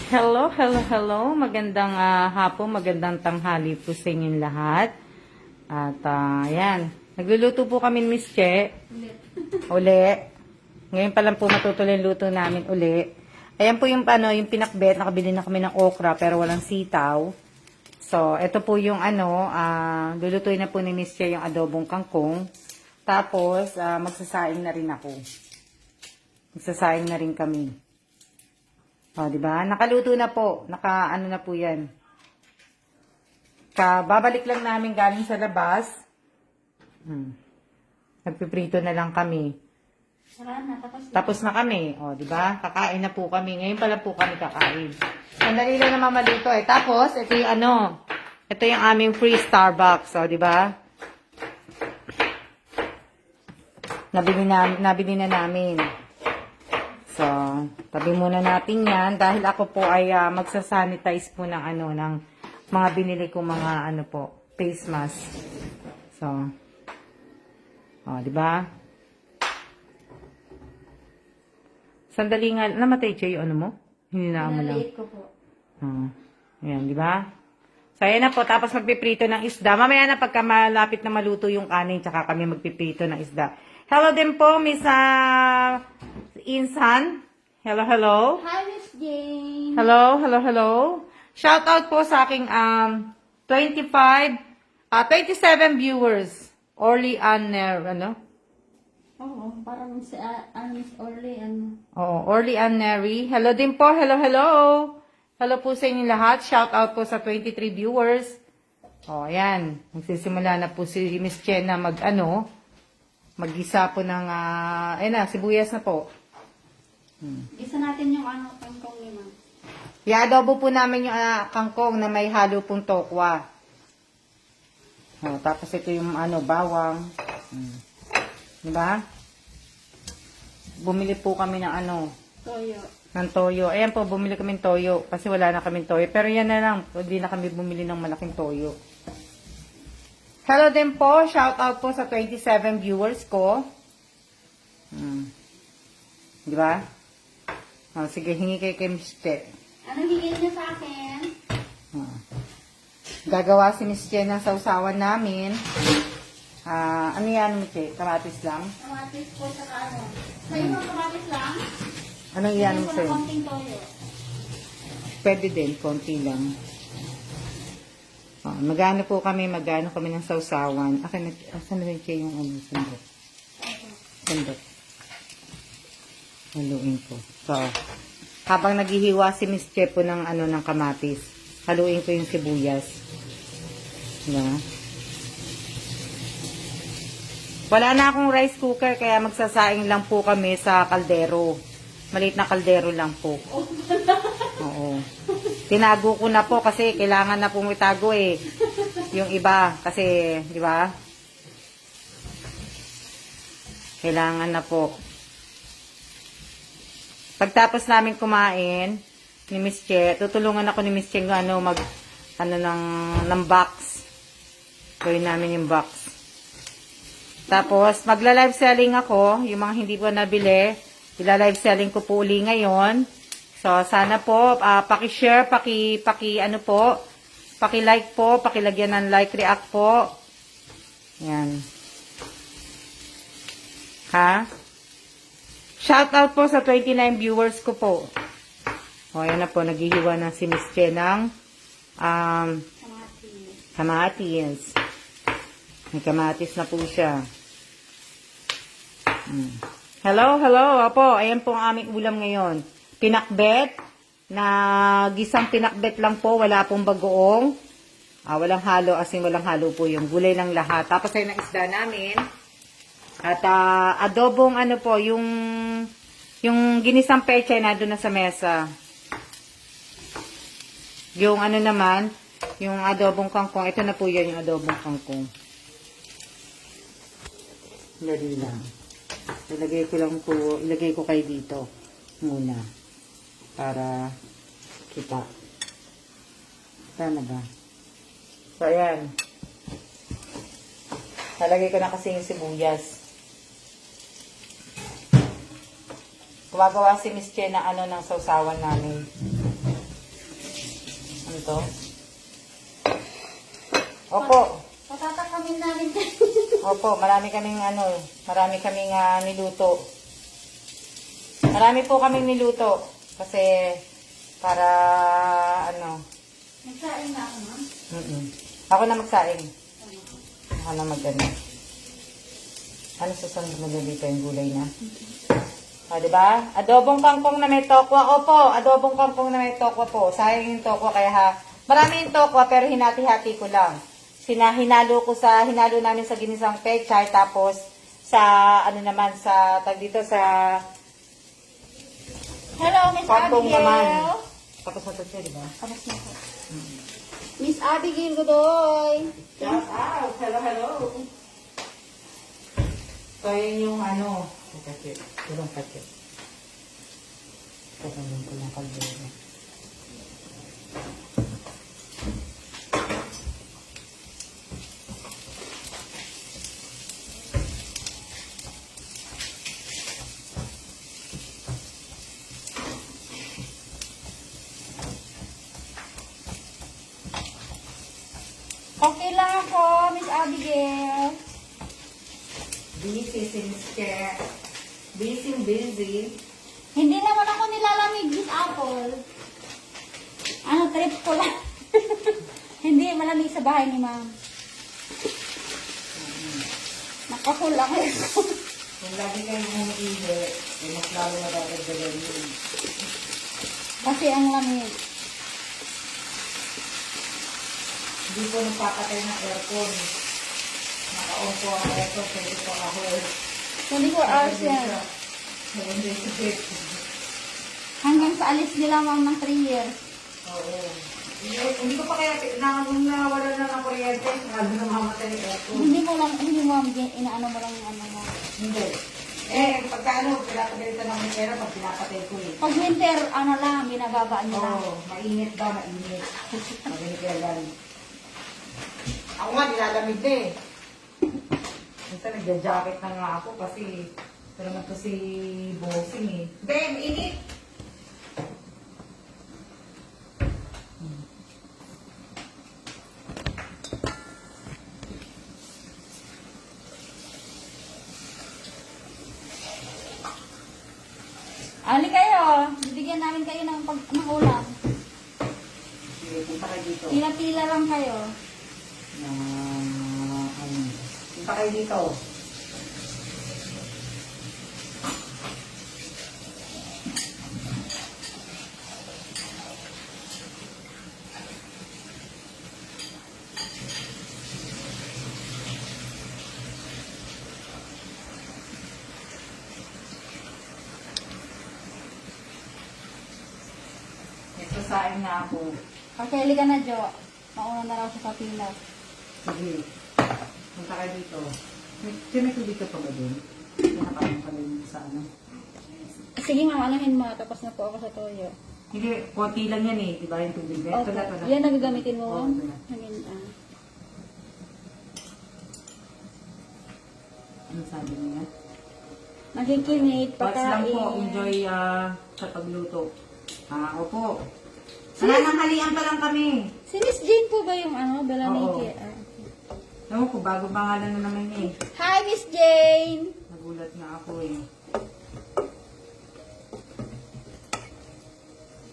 Hello, hello, hello. Magandang hapon, magandang tanghali po sa inyong lahat. At ayan, nagluluto po kami ni Miss Che. Uli. Ngayon pa lang po matutuloy yung luto namin uli. Ayan po yung, yung pinakbet. Nakabili na kami ng okra pero walang sitaw. So, ito po yung lulutuin na po ni Miss Che yung adobong kangkong. Tapos, magsasaing na rin ako. Magsasaing na rin kami. O, di ba? Nakaluto na po. Naka-ano na po yan. Babalik lang namin galing sa labas. Nagpiprito na lang kami. Tapos na kami. O, di ba? Kakain na po kami. Ngayon pala po kami kakain. Sandali lang naman maluto eh. Tapos, ito yung ito yung aming free Starbucks. O, di ba? Nabili na namin. So, tabi muna natin yan dahil ako po ay magsasanitize po ng ng mga binili kong mga face mask. So, di ba? Sandali nga, namatay siya yung mo? Hindi na mo lang. Ko po. Ayan, di ba? So, ayan na po. Tapos magpiprito ng isda. Mamaya na pagka malapit na maluto yung kanin, tsaka kami magpiprito ng isda. Hello din po, Miss Insan. Hello, hello. Hi, Miss Jane. Hello, hello, hello. Shout out po sa aking 27 viewers. Orly Anner, Oo, parang si Miss Orly, Oo, Orly Anneri. Hello din po, hello, hello. Hello po sa inyo lahat. Shout out po sa 23 viewers. Ayan. Magsisimula na po si Miss Chen na mag-isa po ng, sibuyas na po. Isa natin yung kangkong ni Ma'am. I-adobo po namin yung kangkong na may halo pong tokwa. Tapos ito yung bawang. Diba? Bumili po kami ng Toyo. ng toyo. Ayan po, bumili kami ng toyo. Kasi wala na kami toyo. Pero yan na lang. Hindi na kami bumili ng malaking toyo. Hello din po. Shout out po sa 27 viewers ko. Diba? Sige, hingi kay Miss Che. Ano hingin niyo sa akin? Gagawa si Miss Che ng sausawan namin. Ano yan, Miss Che? Kamatis lang? Kamatis po sa Sa iyo, kamatis lang? Anong yan, Miss Che? Konting toyo. Pwede din, konti lang. Magano kami ng sausawan. Asan na rin siya yung sandok? Sandok. Haluin ko. So, habang naghihiwa si Miss Che po ng ng kamatis, haluin ko yung sibuyas. Diba? Wala na akong rice cooker, kaya magsasaing lang po kami sa kaldero. Maliit na kaldero lang po. Oo. Tinago ko na po kasi kailangan na pong itago eh. Yung iba kasi, di ba? Kailangan na po. Pagtapos namin kumain ni Miss Che, tutulungan ako ni Miss Che ng box. Gawin namin yung box. Tapos, magla-live selling ako. Yung mga hindi ko nabili, ila-live selling ko po uli ngayon. So, sana po, paki-share, paki-like po, pakilagyan ng like, react po. Yan. Ha? Shout out po sa 29 viewers ko po. Ayan na po, naghihiwa na si Miss Che ng kamatis. May kamatis na po siya. Hello, hello. Apo, ayan po ang aming ulam ngayon. Pinakbet, na gisang pinakbet lang po, wala pong bagoong. Walang halo, walang halo po yung gulay lang lahat. Tapos ay ng isda namin. At adobong yung ginisang pechay na doon na sa mesa. Yung naman, yung adobong kangkong, ito na po yan yung adobong kangkong. Dali lang. Ilagay ko kayo dito muna. Para kita. Tama ba? So, ayan. Nalagay ko na kasi yung sibuyas. Gumagawa si Miss Che ng ng sausawan namin. to. Opo. Patatakamin namin dyan. Opo, marami kaming niluto. Marami po kaming niluto. Kasi, para, Nagsain na ako, ma'am. Ako na magsaing. Ako na mag-ano. Ano susunod mo dito yung gulay na? O, diba? Adobong kangkong na may tokwa. Opo, adobong kangkong na may tokwa po. Sayang yung tokwa, kaya marami yung tokwa, pero hinati-hati ko lang. Hinalo namin sa ginisang pechay, tapos sa, Hello, Miss kangkong Abigail. naman. Tapos na ito siya, diba? Tapos na po. Miss Abigail Godoy. Shout out! Hello! So, yun yung kasi, tulong kasi. Tulong ko ng kaldero. Okay lang ako, Miss Abigail. Busy since busy. Hindi naman ako nilalamig, Miss Apple. Trip ko lang. Hindi, malamig sa bahay ni Ma'am. Naka-full lang ako. Kung lagi kayong umiihi, mas lalo madadagdagan yun. Kasi ang lamig. Hindi po nagpapatay ng aircon. Naka-on po ang aircon, 24 hours. 24 hours yan. 7 days a week. Hanggang sa alis nila, Ma'am, ng 3 years. Oo. Hindi ko pa kaya, nung nawala na ng kuryente, sabi na mamatay yung aircon. Hindi mo, Ma'am, inaano mo lang yung mo. Hindi. Pagka pinapagalitan ng pera, pag pinapatay ko eh. Pag winter, lang, binababa niyo lang. Oo, mainit ba, mainit. Magaling kaya lang. Ako nga, nilalamig na eh. Minsan nagja-jacket na nga ako kasi ito naman to si Bossing eh. Bem, init! Ali kayo, bibigyan namin kayo ng ulam. Sige, punta kayo dito. Pila-pila lang kayo. Punta kayo dito. Sasain na ako. Kakeli ka na, Jo. Mauna na raw sa pila. Sige. Punta kayo dito. May dito pa ba dun? Pinakain pa rin sa Sige, Ma'am, anahin mo. Tapos na po ako sa toyo. Hindi, konti lang yan eh. Diba yung tubig? Ito na, ito na. Yan nagagamitin mo, Oo, Ma'am? ito na. Ano sabi niya? Nakikinate, Watch lang pakain. po. Enjoy sa pagluto. Ako po. Nananghalian pa lang kami. Si Miss Jane po ba yung Belanike? Oo. Ewan ko, bago pangalan na naman niya eh. Hi, Miss Jane! Nagulat nga ako eh.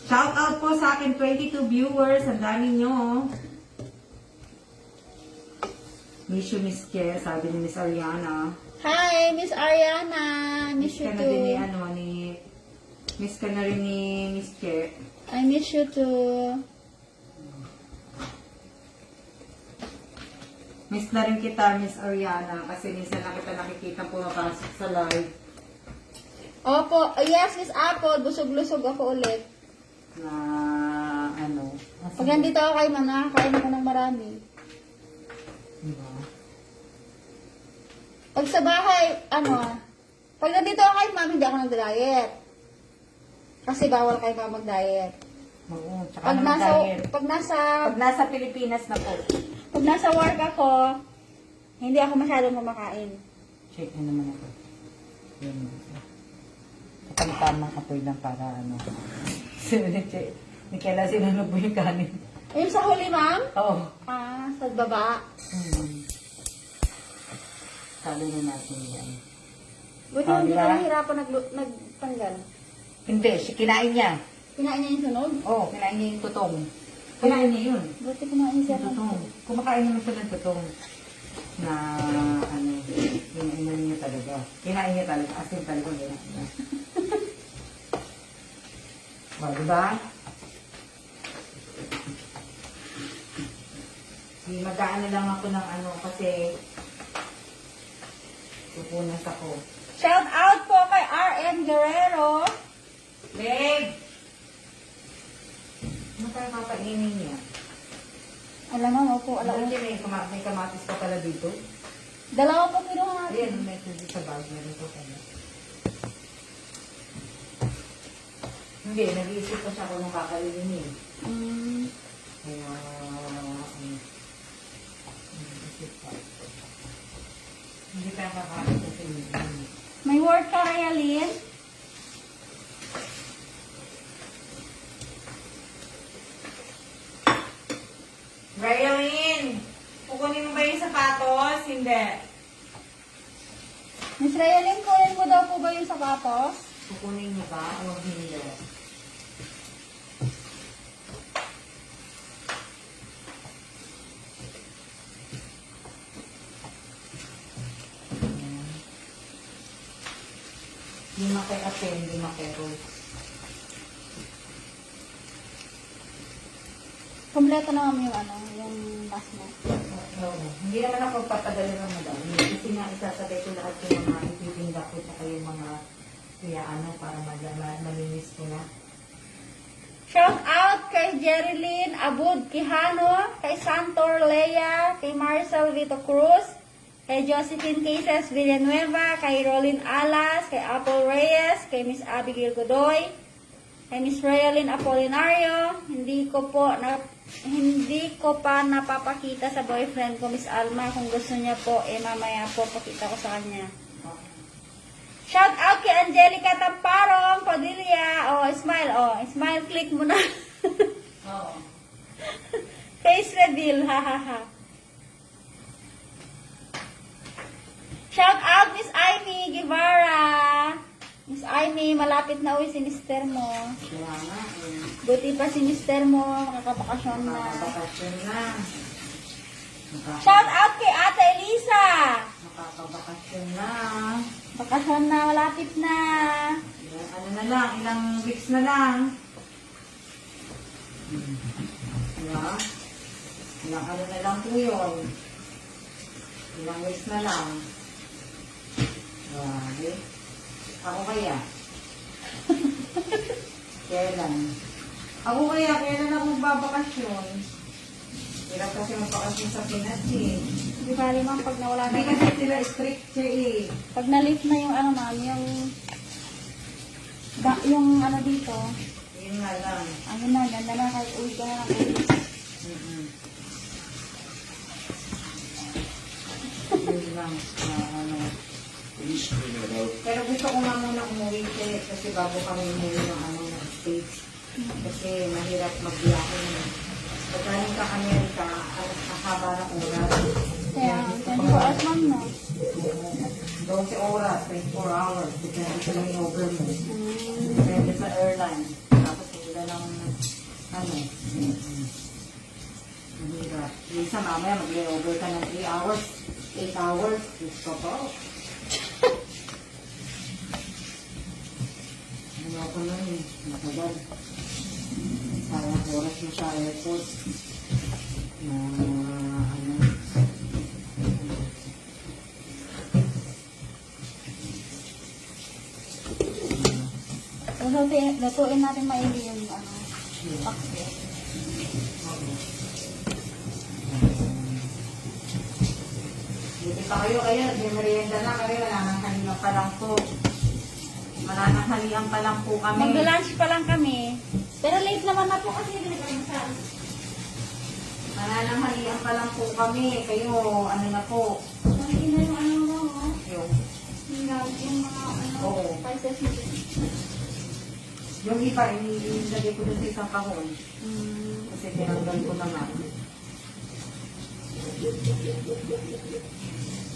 Shout out po sa akin, 22 viewers. Ang dami nyo. Miss you, Miss Ke, sabi ni Miss Ariana. Hi, Miss Ariana! Miss you Miss ka na din too. Miss ka na rin ni Miss Ke. I miss you too. Miss na rin kita, Miss Ariana, kasi minsan na kita nakikita pumapasok sa live. Opo, yes, Miss Apple. Busog-lusog ako ulit. Na, Pag nandito ako kay Ma'am, nakakain ako ng marami. Diba? Pag sa bahay, pag nandito ako kay Ma'am, hindi ako nag-diet. Kasi bawal kay Ma'am mag-diet. Oo, tsaka Pag naman nasa, diet. pag nasa, Pag nasa Pilipinas na po. pag nasa work ako, hindi ako masyadong kumakain. Check na naman ako. Yun. Tamang apoy lang para Ni Kela sinunod mo yung kanin. Yung sa huli, ma'am? Oh. Ah, sa baba. Talo na natin yan. Buti Oh, hindi diba? ka nahirapan nagtanggal. Hindi, kinain niya. Kinain niya yung sunog? Oo, kinain niya yung tutong. Kinain niya yun. Buti kumain siya. Yung tutong. Kumakain naman siya ng tutong. Na, ano, kinain niya talaga. Kinain niya talaga. Asin talaga kinain niya. O, diba? Mag-aano lang ako ng ano kasi pupunas ako. Shout out po kay R.M. Guerrero. Leg! Ano tayo kakainin niya? Alam mo po, alam mo. May kamatis pa pala dito. Dalawa po kinuha natin. Ayan, may tubig sa bag. Meron po pala. Hindi, nag-iisip pa siya kung nung kakainin niya. Kaya, nag-iisip pa. Hindi tayo kakain sa pinigyan. May word ka, Rayalyn? Rayalyn! Kukunin mo ba yung sapatos? Hindi. Miss Rayalyn, kunin mo daw po ba yung sapatos? Kukunin mo ba o hindi? Hindi maki-attend, hindi maki-roll. Kompleto na kami yung ano, yung mask mo. Oo. Hindi naman ako papadala ng madami. Kasi nga isasabay ko lahat yung mga ititinda ko sa yung mga kaya ano para malinis ko na. Shout out kay Jerilyn Abud Quijano, kay Santor Lea, kay Marcel Vito Cruz, kay Josephine Cases Villanueva, kay Rolin Alas, kay Apple Reyes, kay Miss Abigail Godoy, kay Miss Rayalyn Apolinario. Hindi ko pa napapakita sa boyfriend ko, Miss Alma. Kung gusto niya po, mamaya po pakita ko sa kanya. Shout out kay Angelica Tamparong Padilla. Oh, smile. Oh, smile. Click mo na. Oo. Face reveal. Ha, ha, ha. Shout out Miss Amy Guevara. Miss Amy, malapit na uwi si mister mo. Kaya nga eh. Buti pa si mister mo, makakabakasyon na. Makakabakasyon na. Shout out kay Ate Elisa. Makakabakasyon na. Bakasyon na, malapit na. Ano na lang, ilang weeks na lang. Diba? Ilang ano na lang po yun. Ilang weeks na lang. Grabe. Ako kaya? Kailan? Ako kailan ako magbabakasyon? Hirap kasi magbakasyon sa Pinas eh. Di ba, limang pag nawala Hindi na. kasi sila strict siya eh. Pag na-lift na yung ano ma'am, yung ano dito, Yun nga lang. ano na, ganda na, kahit uwi ka na ng uwi. Yun lang. Ano. Pero gusto ko nga muna umuwi kasi bago kami umuwi ng ano ng States. Kasi mahirap magbiyahe. Pagkaling ka Amerika, haba ng oras. Kaya, 24 hours ma'am, no? 12 oras, 24 hours. Depende sa lang yung over mo. Depende sa airline. Tapos sila ng ano. Mahirap. Minsan mamaya mag-over ka ng 3 hours, 8 hours. Gusto ko. Ano ako nun eh. Matagal. Sayang oras mo sa airport. Na ano. Lutuin natin maili yung ano, pakse. Buti pa kayo, may merienda na kayo, wala nang halian pa lang po. Wala nang halian pa lang po kami. Mag-lunch pa lang kami. Pero late naman na po kasi nag-almusal. Wala nang halian pa lang po kami. Kayo, ano na po. Hindi na yung ano mo, Yung, yung mga ano, Oo. spices mo. Yung iba, ilagay ko dun sa isang kahon. Kasi tinanggal ko na nga.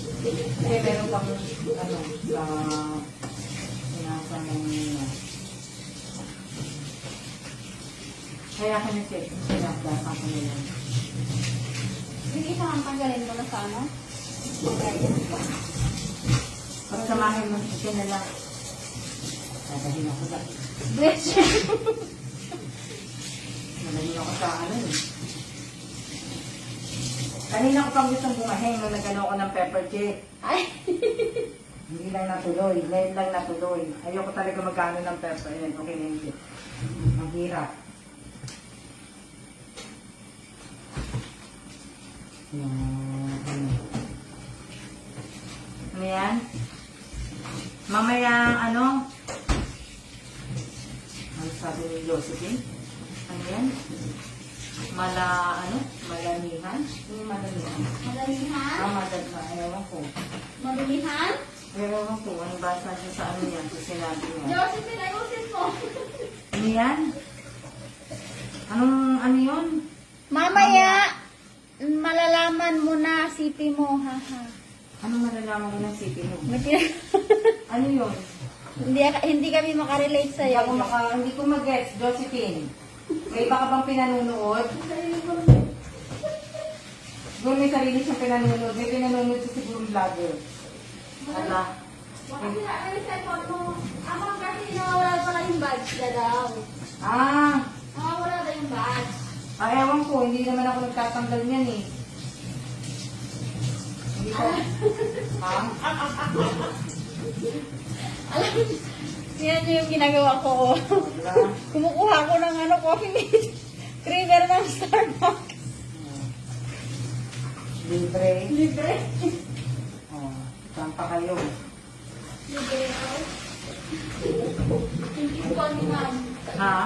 Kasi meron pang, ano, sa pinasa ng kaya ka na-check, sinapdasan ko na yan. Yung isa ang tanggalin mo na sa ano? Okay. Pagsamahin mo, siya na lang. Dadahin ako sa... Bless you. Dadahin ako sa ano eh. Kanina ko pang gustong bumahing nung nagano ko ng pepper jack. Ay. Hindi lang natuloy. Ngayon lang natuloy. Ayoko talaga magkano ng pepper. Ayan, okay na hindi. Maghirap. Ano yan? Mamaya, ano? Ano sabi ni Josephine? Ano yan? Malanihan? Yung malanihan. Madalihan? Madagma. Ewan ko. Madalihan? Ewan ko. Ano basa siya sa ano yan? Sa sinabi niya. Josephine, ayusin mo. Ano yan? Ano yun? Mamaya, malalaman mo na, sipi mo, haha. Ano malalaman mo ng city mo? May pina- Ano yun? hindi kami makarelate sa'yo. Hindi ko mag-gets, Josephine. May iba ka bang pinanunood? Doon may sarili siyang pinanunood. May pinanunood siya siguro vlogger. Ala. Kasi na, may cellphone mo. Amang kasi nawawala pala yung badge na daw. Ah! Nawawala na yung badge. Ewan ko. Hindi naman ako nagtatanggal niyan eh. Hindi ko. Ha? Alam mo, yan yung ginagawa ko. Wala. Kumukuha ko ng coffee mate. Creamer ng Starbucks. Libre. Libre. Oh, saan pa kayo? Libre ako. Thank you po ni ma'am. Ha?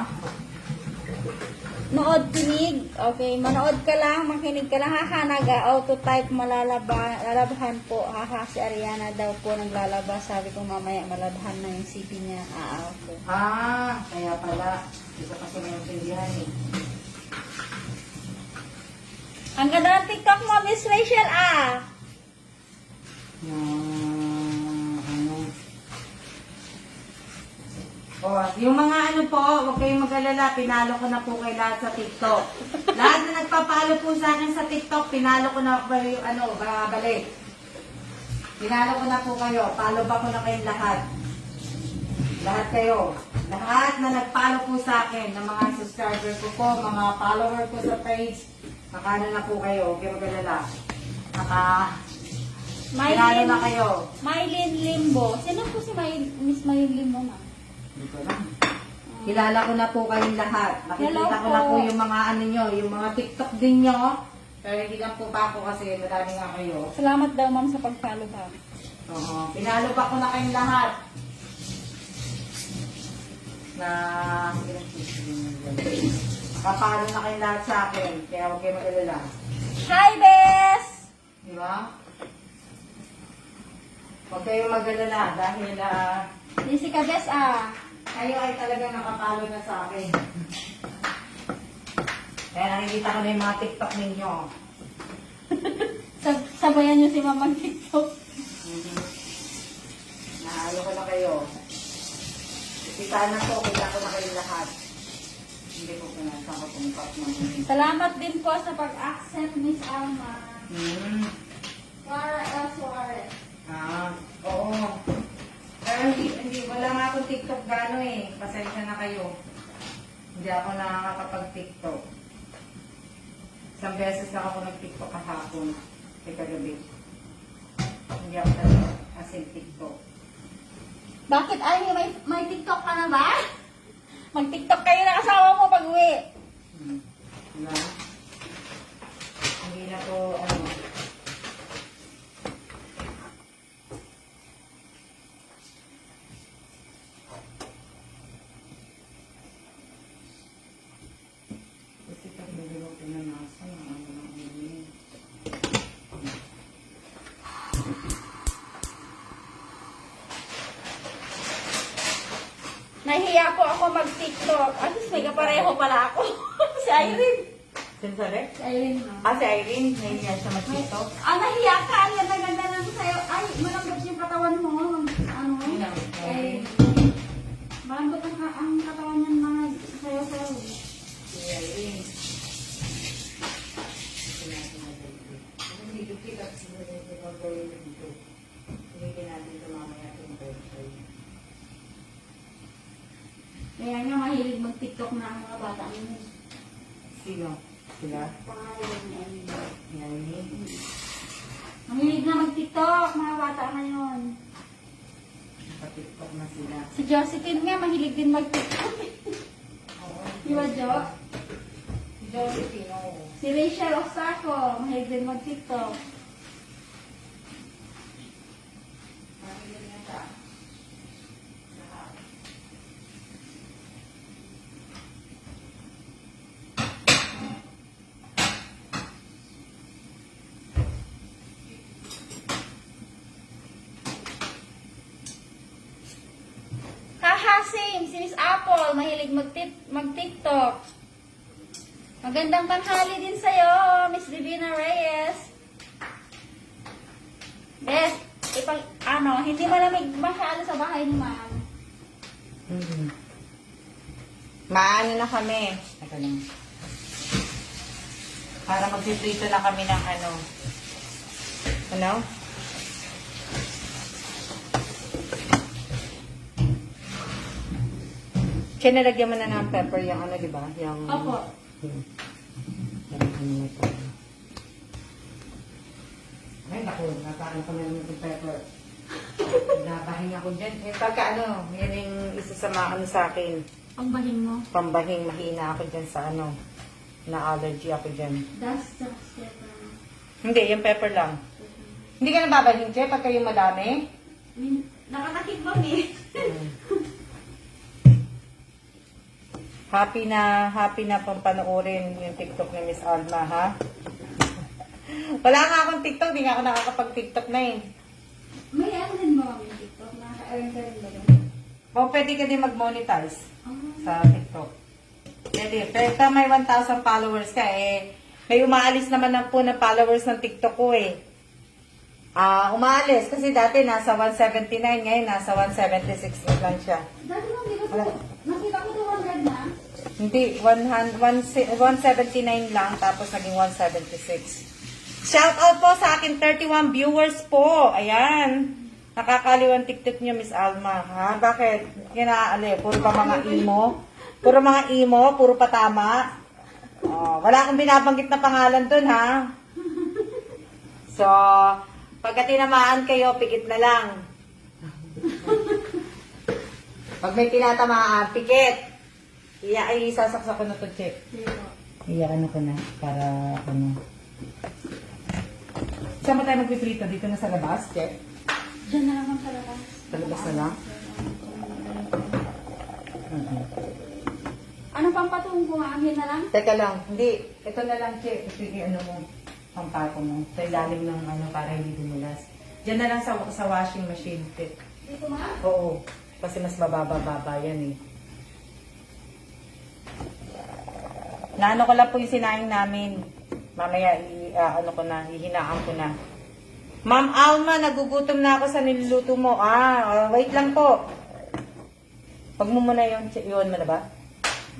Nood, kinig. Okay, manood ka lang, makinig ka lang. Haha, nag-auto-type, lalabahan po. Haha, si Ariana daw po naglalaba. Sabi ko mamaya, malabahan na yung CP niya. Okay. Kaya pala. Hindi ko kasi maintindihan eh. Ang ganda ng TikTok mo, Miss Rachel, Ano? Yung mga ano po, huwag kayong mag-alala, pinalo ko na po kay lahat sa TikTok. Lahat na nagpapalo po sa akin sa TikTok, pinalo ko na po yung balik. Pinalo ko na po kayo, follow ba ko na kayong lahat. Lahat kayo. Lahat na nagpalo po sa akin, ng mga subscriber ko po, mga follower ko sa page, nakano na po kayo, huwag kayong mag-alala. Pinalo na kayo. Mylene Limbo. Sino po si Miss Mylene Limbo na? Hindi ko lang. Kilala ko na po kayong lahat. Nakikita Hello ko na po. po yung mga ano nyo, yung mga TikTok din nyo. Pero hindi lang po pa ako kasi madami nga kayo. Salamat daw, ma'am, sa pag-follow ba. Pinalo pa ko na kayong lahat. Kapalo na kayong lahat sa akin. Kaya huwag kayo mag-alala. Hi, Bes! Di ba? Huwag kayong mag-alala dahil Jessica Bes, kayo ay talagang nakapalo na sa akin. Kaya nakikita ko na yung mga TikTok ninyo. Sabayan niyo si Mamang TikTok. Naalo ko na kayo. Kita na to, kita ko na kayo lahat. Hindi ko pinasang ko pumpat ng Salamat din po sa pag-accept, Miss Alma. Clara L. Suarez. Oo. Pero wala nga akong TikTok gano eh. Pasensya na kayo. Hindi ako nakakapag-TikTok. Isang beses lang ako nag-TikTok kahapon. Kagabi. Hindi ako talaga as in TikTok. Bakit ay may TikTok ka na ba? Mag-TikTok kayo na asawa mo pag uwi. Diba? Hindi na to, ano. Kasi pag nagulutin na nasa, ano na ulit. Nahihiya nahiya po ako mag-TikTok. At least may kapareho pala ako. Si Irene. Sinsari? Si Irene, no? Ah, si Irene. Nahiya siya mag-tiktok. Nahiya ka. Ang ganda-ganda lang sa'yo. Ay, malambot yung katawan mo. Ano? Eh, malambot ang katawan niyan mga sa'yo. Si Irene. Kaya nga mahilig mag-TikTok na ang mga bata ngayon. Sino? Sila? Pangalan ni Irene. Si Irene. Mahilig na mag-TikTok, mga bata ngayon. Naka-tiktok na sila. Si Josephine nga, mahilig din mag-TikTok. Di ba, Jo? Si Josephine, oo. Si Rachel Osaco, mahilig din mag-TikTok. Haha, same. Si Miss Apple, mahilig mag-TikTok. Magandang tanghali din sa'yo, Miss Divina Reyes. Bes, hindi malamig masyado sa bahay ni Ma'am. Maano na kami. Teka lang. Para magpiprito na kami ng ano. Ano? Siya nalagyan mo na ng pepper yung ano, di ba? Yung... Opo. Ay, naku, nakaano ko na naman yung pepper. Nabahin ako dyan. Eh, pagka ano, yan yung isa sa mga ano sa akin. Pangbahin mo. Pambahing, mahina ako dyan sa ano. Na-allergy ako dyan. Dust, pepper. Hindi, yung pepper lang. Hindi ka nababahin, Che, pagka yung madami? Nakatakip ba, Mi? Happy na pang panoorin yung TikTok ni Miss Alma, ha? Wala nga akong TikTok, di nga ako nakakapag-TikTok na eh. May ano din ba kami TikTok? Nakaka-earn ka rin ba yun? O, pwede ka din mag-monetize Ah. sa TikTok. Pwede. Pero may 1,000 followers ka eh. May umaalis naman na po na followers ng TikTok ko eh. Umaalis. Kasi dati nasa 179, ngayon nasa 176 lang siya. Dati lang, di ba? Wala. Nakita ko 200 na. Hindi, 179 lang, tapos naging 176. Shout out po sa akin, 31 viewers po. Ayan. Nakakaliwan TikTok niyo, Miss Alma. Ha? Bakit? Kinaali, puro pa mga emo. Puro mga emo, puro patama. Oh, wala akong binabanggit na pangalan dun, ha? So, pagka tinamaan kayo, pikit na lang. Pag may tinatamaan, pikit. Ay, sasaksak ko na to, Che. Ano ko na, para ano. Saan ba tayo magpiprito? Dito na sa labas, Che? Diyan na naman sa labas. Sa labas na lang? Ano pang patungo ko? Amin na lang? Teka lang, hindi. Ito na lang, Che. Ito yung ano mo, pampato mo. Sa ilalim ng ano, para hindi dumulas. Diyan na lang sa washing machine, Che. Dito ma? Oo. Kasi mas bababa yan eh. Naano ko lang po yung sinaing namin. Mamaya, ano ko na, hihinaan ko na. Ma'am Alma, nagugutom na ako sa niluluto mo. Wait lang po. Pag mo muna yun mo na ba?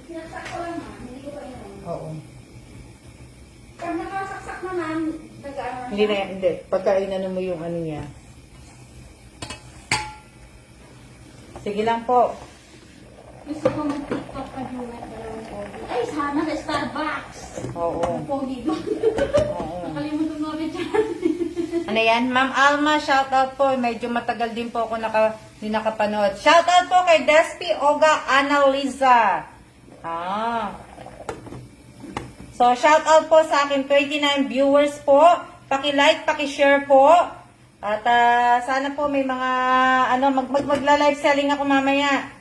Sinaksak ko lang ma. Hindi ko pa yun. Oo. Pag nakasaksak naman, nag-ano na Hindi siya. na, hindi. Pagka inano mo yung ano niya. Sige lang po. Gusto ko mag-TikTok ka Jumat, dalawang pogi. Ay, sana sa Starbucks. Oo. Ang pogi doon. Oo. Nakalimutan mo rin dyan. Ano yan? Ma'am Alma, shoutout po. Medyo matagal din po ako hindi nakapanood. Shoutout po kay Despi Oga Annaliza. So, shoutout po sa akin, 29 viewers po. Paki-like, paki-share po. At sana po may mga, magla-live selling ako mamaya.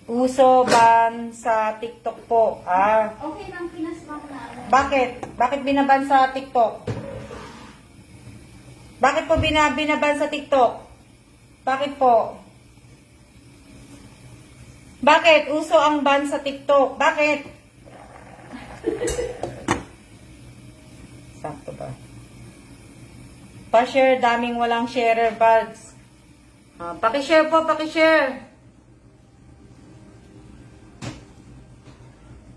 Uso ban sa TikTok po. Okay lang, pinasma ko na. Bakit? Bakit binaban sa TikTok? Bakit po binaban sa TikTok? Bakit po? Bakit? Uso ang ban sa TikTok. Bakit? Sakto ba? Pa-share, daming walang sharer buds. Paki-share po, paki-share.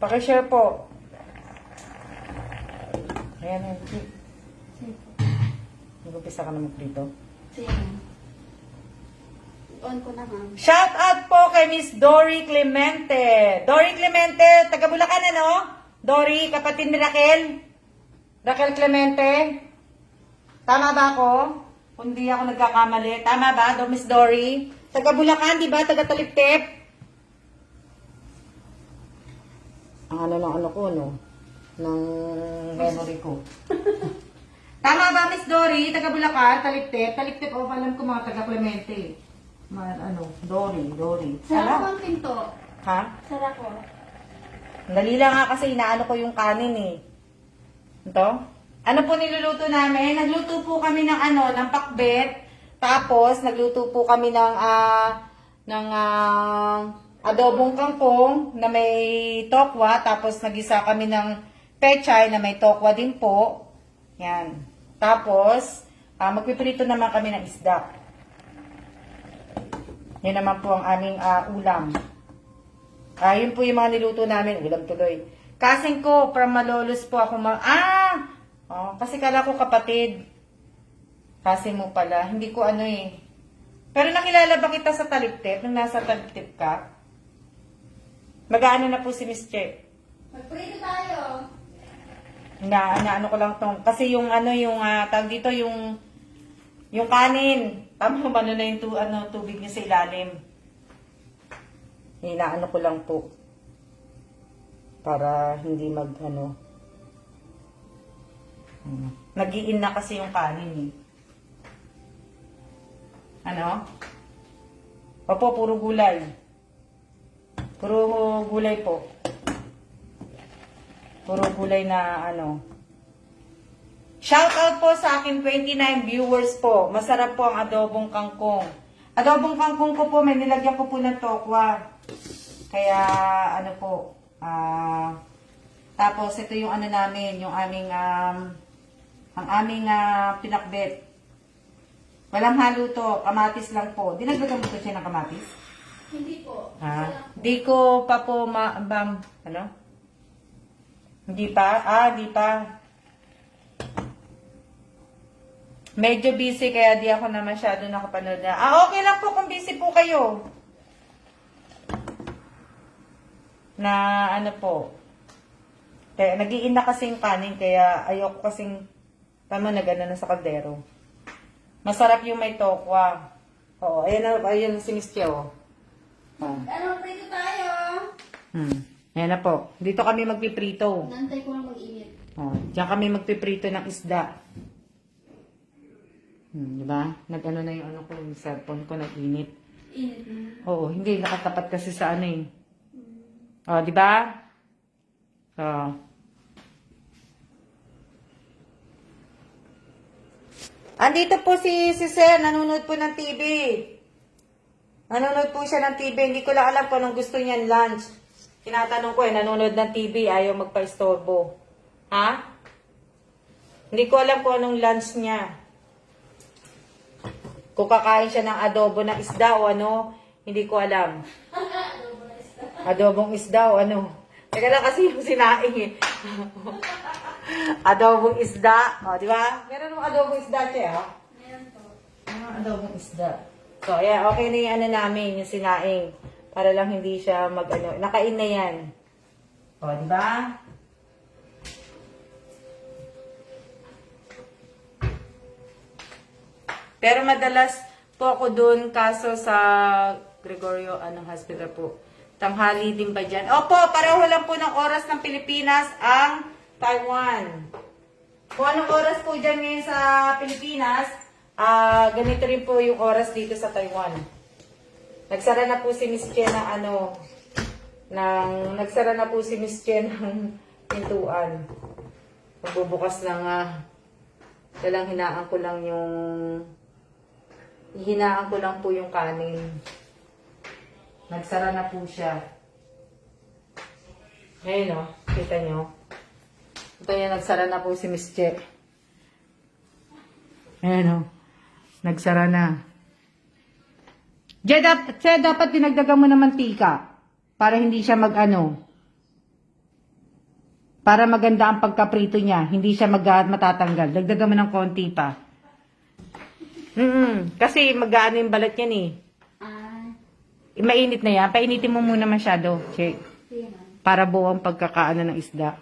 Paki-share po. Ayan, ayan. Mag-upisa ka na magprito. Sige. On ko na, ma'am. Shout out po kay Miss Dory Clemente. Dory Clemente, taga Bulacan ano? Dory, kapatid ni Raquel. Raquel Clemente. Tama ba ako? Kung di ako nagkakamali. Tama ba, Miss Dory? Taga Bulacan, di ba? Taga Taliptip. Ang ano ng ano ko, no? Ng memory ko. Tama ba, Miss Dory? Taga Bulacan, Taliptip. Taliptip, alam ko mga taga Clemente. Dory. Sarap ko ang pinto. Ha? Sarap ko. Dali lang nga kasi inaano ko yung kanin eh. Ito? Ano po niluluto namin? Nagluto po kami ng ng pakbet. Tapos, nagluto po kami ng adobong kangkong na may tokwa. Tapos, nagisa kami ng pechay na may tokwa din po. Yan. Tapos, magpiprito naman kami ng isda. Yan naman po ang aming ulam. Yun po yung mga niluto namin. Ulam tuloy. Kasing ko, from Malolos po ako kasi kala ko kapatid. Kasi mo pala. Hindi ko eh. Pero nakilala ba kita sa Taliptip? Nung nasa Taliptip ka? Mag-aano na po si Miss Che? Magprito tayo. Ano ko lang tong. Kasi yung tawag dito yung kanin. Tama ba na yung tubig niya sa ilalim? Inaano ko lang po. Para hindi Nag-iin na kasi yung kanin eh. Opo, puro gulay. Puro gulay po. Puro gulay na Shout out po sa akin 29 viewers po. Masarap po ang adobong kangkong. Adobong kangkong ko po, may nilagyan ko po ng tokwa. Kaya tapos ito yung namin, yung aming ang aming pinakbet. Walang halo to, kamatis lang po. Dinagdagan mo to siya ng kamatis? Hindi po. Di ko pa po Hindi pa? Di pa. Medyo busy kaya di ako na masyado nakapanood na. Okay lang po kung busy po kayo. Na po. Kaya nag-iin na kasing kanin kaya ayoko kasing na sa kaldero. Masarap yung may tokwa. Oo, ayan si Miss Che, oh. Prito tayo. Ayan na po. Dito kami magpiprito. Nantay ko lang mag-init. Diyan kami magpiprito ng isda. Diba? Nag-ano na yung ko, yung cellphone ko, nag-init. Init na. Oo, hindi. Nakatapat kasi sa diba? Andito po si Sir, nanonood po ng TV. Nanonood po siya ng TV. Hindi ko lang alam kung anong gusto niyan lunch. Tinatanong ko nanonood ng TV, ayaw magpa-istorbo. Ha? Hindi ko alam kung anong lunch niya. Kung kakain siya ng adobo ng isda o hindi ko alam. Adobong isda o Teka lang kasi yung sinaing eh. Adobong isda. Di ba? Meron ng adobong isda siya, ha? Meron po. Adobong isda. So, yeah, okay na yung namin, yung sinaing. Para lang hindi siya nakain na yan. Di ba? Pero madalas po ako doon, kaso sa Gregorio, hospital po. Tanghali din ba dyan? Opo, pareho lang po ng oras ng Pilipinas ang Taiwan. Kung anong oras po dyan ngayon sa Pilipinas, ganito rin po yung oras dito sa Taiwan. Nagsara na po si Miss Che nagsara na po si Miss Che ng pintuan. Magbubukas ng hinaan ko lang po yung kanin. Nagsara na po siya. Ngayon o, kita nyo. Ito niya, nagsara na po si Miss Che. Ayan o, nagsara na. Che, dapat dinagdagan mo ng mantika para hindi siya para maganda ang pagkaprito niya. Hindi siya matatanggal. Dagdagan mo ng konti pa. Kasi mag-ano yung balat yan eh. Mainit na yan. Painitin mo muna masyado, Che. Para buo ang pagkakaano ng isda.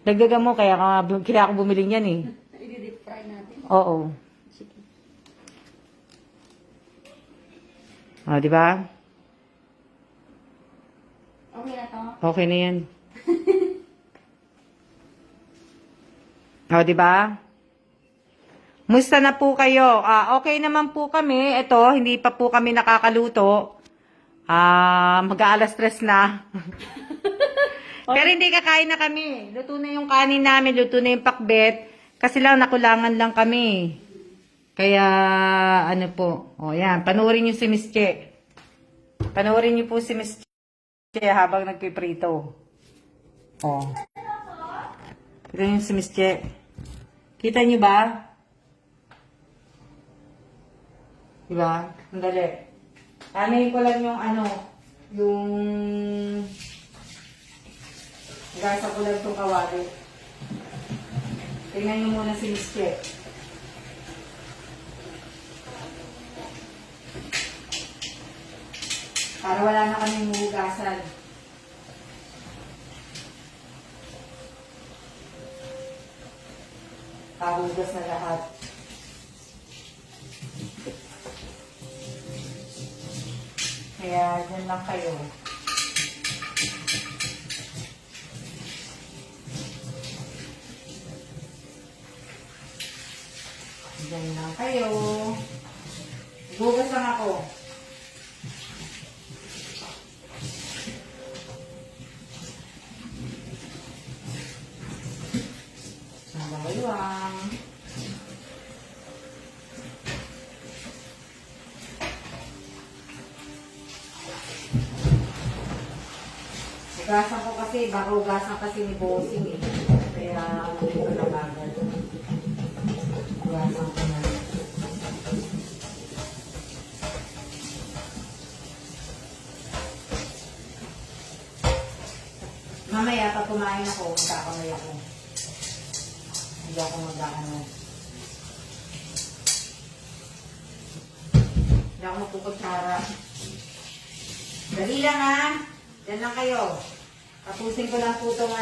Dagdagan mo, kaya ako bumili niyan eh. I-deep fry natin. Oo. O, di ba? Okay na to? Okay na yan. O, di ba? Musta na po kayo? Okay naman po kami. Ito, hindi pa po kami nakakaluto. Mag-aalas 3 na. Pero hindi kakain na kami. Luto na yung kanin namin, luto na yung pakbet. Kasi lang nakulangan lang kami. Kaya, ano po. O, yan. Panoorin niyo si Miss Che. Panoorin niyo po si Miss Che habang nagpiprito. O. Kita niyo si Miss Che. Kita niyo ba? Diba? Sandali. Amin ko lang yung yung gasa ko lang itong kawali. Tingnan niyo muna si Miss Che. Para wala na kaming hugasan. Pahugas na lahat. Kaya, dyan lang kayo. Dyan lang kayo. Hugas lang ako. Nabawang. Hugasan ko kasi, baka hugasan kasi ni Bossing eh. Kaya, hindi ko na bagay. Hugasan ko na. Mamaya, pag kumain ako, magkakamay ako. Hindi ako mag-ano. Hindi ako magpukutsara. Dali lang ha. Diyan lang kayo. Tapusin ko lang po itong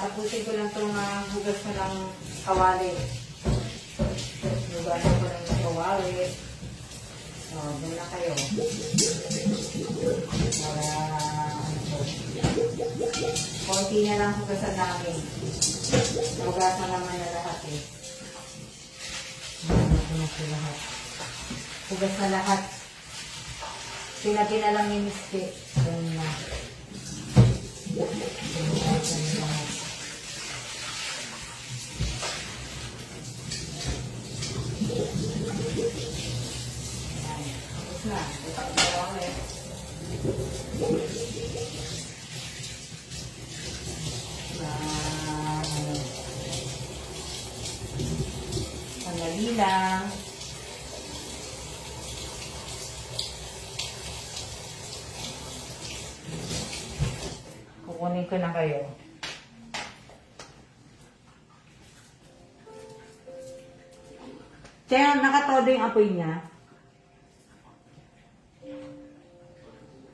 tapusin ko lang itong hugas ko ng kawali. Hugasan ko lang ng kawali. O, diyan lang kayo. Konti na lang hugasan namin. Hugasan naman na lahat eh. Hugas na lahat. Sinabi na lang ni Miss Che. Ganyan na. Tapos na. Tapos na lang ulit. Sandali lang. Kukunin ko na kayo. Kaya nakatodo yung apoy niya.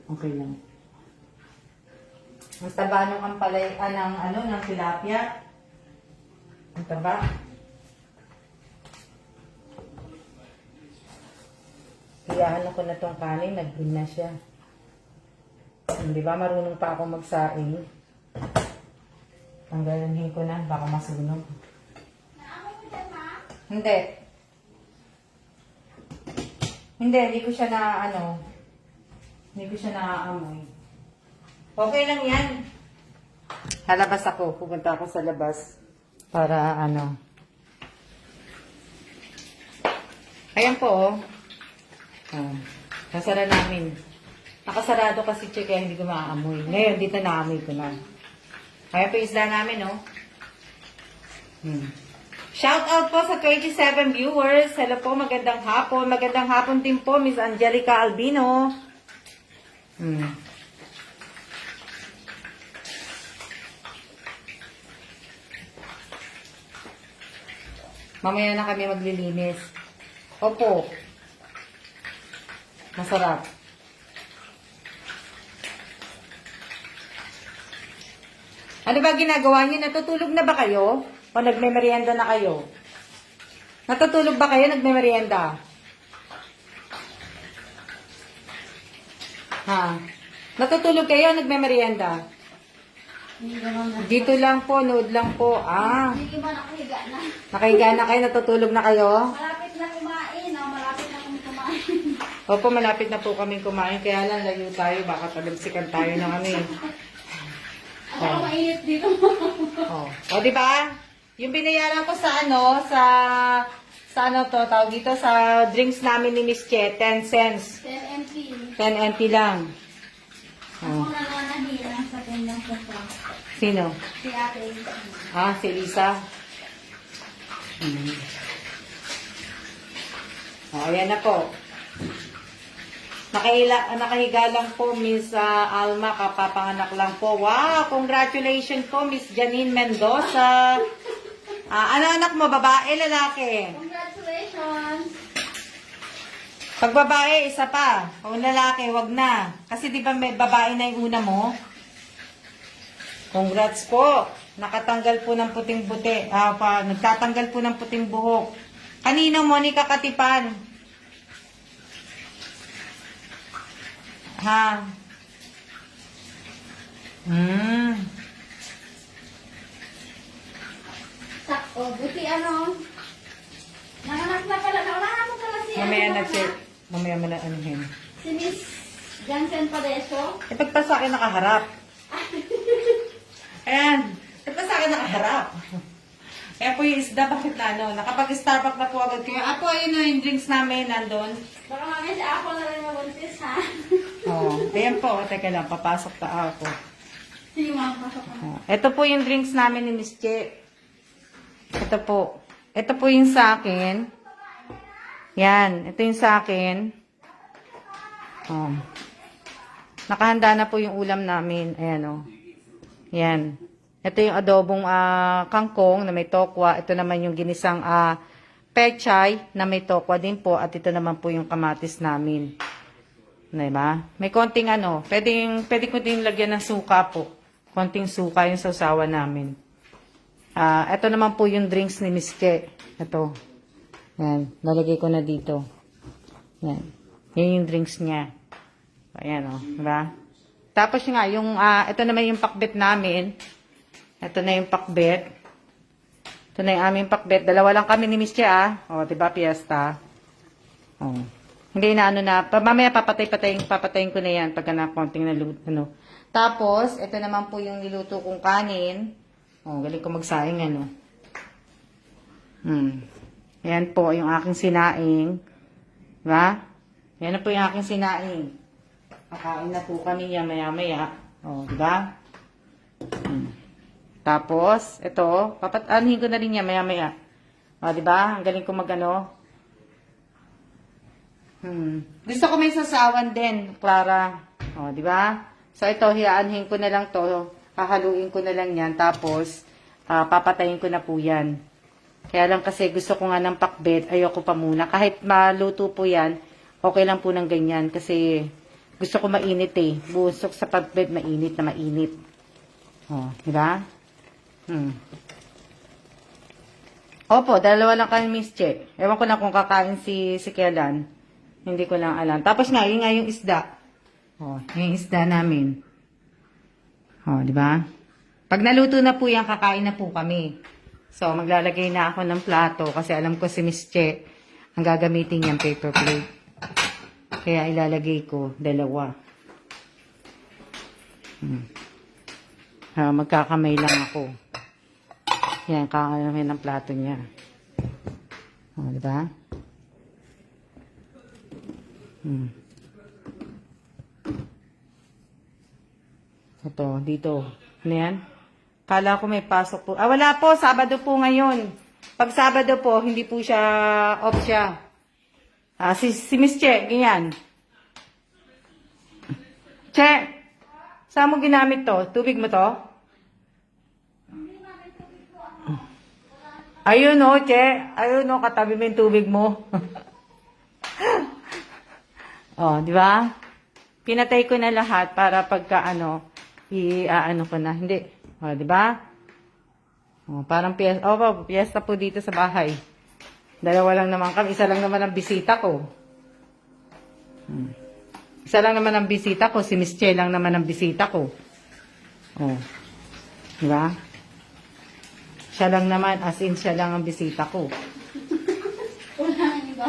Okay lang. Ang taba nung ampalay, ng tilapia. Ang taba. Kaya ko na tong kanin, nag-green na siya. Di ba, marunong pa ako magsaing. Tanggalin ko na, baka masunog. Naamoy mo dyan, ma? Hindi. Hindi ko siya hindi ko siya naaamoy. Okay lang yan. Lalabas ako, pupunta ako sa labas. Para Ayan po, oh. Kasara namin. Nakasarado kasi Che, kaya hindi ko maaamoy. Ngayon, dito naamoy ko na. Kaya po isda namin, no? Shout out po sa 27 viewers. Hello po, magandang hapon. Magandang hapon din po, Miss Angelica Albino. Mamaya na kami maglilinis. Opo. Masarap. Ano ba ginagawa niyo? Natutulog na ba kayo? O nagme-merienda na kayo? Natutulog ba kayo? Nagme-merienda? Ha? Natutulog kayo? Nagme-merienda? Hindi naman na. Dito lang po, nood lang po. Hindi ba nakahiga na? Nakahiga na kayo? Natutulog na kayo? Malapit na kumain, oh. Malapit na kami kumain. Opo, malapit na po kaming kumain. Kaya lang, layo tayo. Baka talamsikan tayo ng ano eh. Ako mainit dito. O, di ba? Yung binayaran ko sa ano, sa ano to, tawag dito, sa drinks namin ni Miss Che, 10 cents. 10 NP. 10 NT lang. Ako nananahirang sa tendang sa Sino? si ate. Si Lisa. Ayan na po. Nakahiga lang po, Miss Alma, kapapanganak lang po. Wow, congratulations po, Miss Janine Mendoza. Ano anak mo, babae, lalaki? Congratulations! Pag babae, isa pa. Kung lalaki, wag na. Kasi di ba may babae na yung una mo? Congrats po. Nakatanggal po ng puting buti. Nagtatanggal po ng puting buhok. Kanino, Monica Katipan? Ha? Sakto. Buti ano. Nanganak na pala. Nanganak mo pala si Mamaya ano, na check. Mamaya mo na anuhin. si Miss Jansen Padeso. Pagpa sa akin nakaharap. Ayan. Pagpa sa akin nakaharap. Ayan po yung isda. Bakit na ano? Nakapag-Starbucks na po agad kayo. Apo, ayun na yung drinks namin nandun. Baka mamaya si Ako na rin mabuntis, ha? Ayan po. Teka lang. Papasok ta ako. Sige, mga pasok ka. Ito po yung drinks namin ni Miss Che. Ito po. Ito po yung sa akin. Yan. Ito yung sa akin. Nakahanda na po yung ulam namin. Ayan Yan. Ito yung adobong kangkong na may tokwa. Ito naman yung ginisang pechay na may tokwa din po. At ito naman po yung kamatis namin. Diba? May konting pwede ko din lagyan ng suka po. Konting suka yung sausawa namin. Ito naman po yung drinks ni Miss Che. Ito. Yan. Nalagay ko na dito. Yan. Yan yung drinks niya. Ayan diba? Tapos nga, ito naman yung pakbet namin. Ito na yung pakbet. Ito na yung aming pakbet. Dalawa lang kami ni Miss Che, diba, piyesta? Hindi na mamaya papatayin ko na yan pagka na konting naluto, Tapos, ito naman po yung niluto kong kanin. Galing ko magsaing, Yan po yung aking sinaing. Diba? Yan na po yung aking sinaing. Kakain na po kami yan maya-maya. Diba? Tapos, ito, papatanuhin ko na rin yan maya-maya. Diba? Ang galing ko Gusto ko may sasawan din, Clara. Diba? So, ito, hiyaanhin ko na lang to. Hahaluin ko na lang yan. Tapos, papatayin ko na po yan. Kaya lang kasi gusto ko nga ng pakbet. Ayoko pa muna. Kahit maluto po yan, okay lang po ng ganyan. Kasi gusto ko mainit Busok sa pakbet, mainit na mainit. Diba? Opo, dalawa lang kami, Miss Che. Ewan ko lang kung kakain si Kailan. Hindi ko lang alam. Tapos nga, yun nga yung isda. Yung isda namin. Diba? Pag naluto na po yan, kakain na po kami. So, maglalagay na ako ng plato kasi alam ko si Miss Che, ang gagamitin niyang paper plate. Kaya ilalagay ko dalawa. Magkakamay lang ako. Yan, kakamay ng plato niya. Diba? Ito, dito. Ano yan? Kala ko may pasok po. Ah, wala po. Sabado po ngayon. Pag Sabado po, hindi po siya, off siya. Ah, si Miss Che, ganyan. Che, saan mo ginamit to? Tubig mo to? Ayun o, Che. Ayun o, katabi mo yung tubig mo. Oh, di ba? Pinatay ko na lahat para pagka i-ano ko na. Hindi. Oh, di ba? Oh, parang piyesta po dito sa bahay. Dalawa lang naman kami. Isa lang naman ang bisita ko. Isa lang naman ang bisita ko. Si Miss Che lang naman ang bisita ko. Oh. Di ba? Siya lang naman, as in siya lang ang bisita ko. Wala nang iba.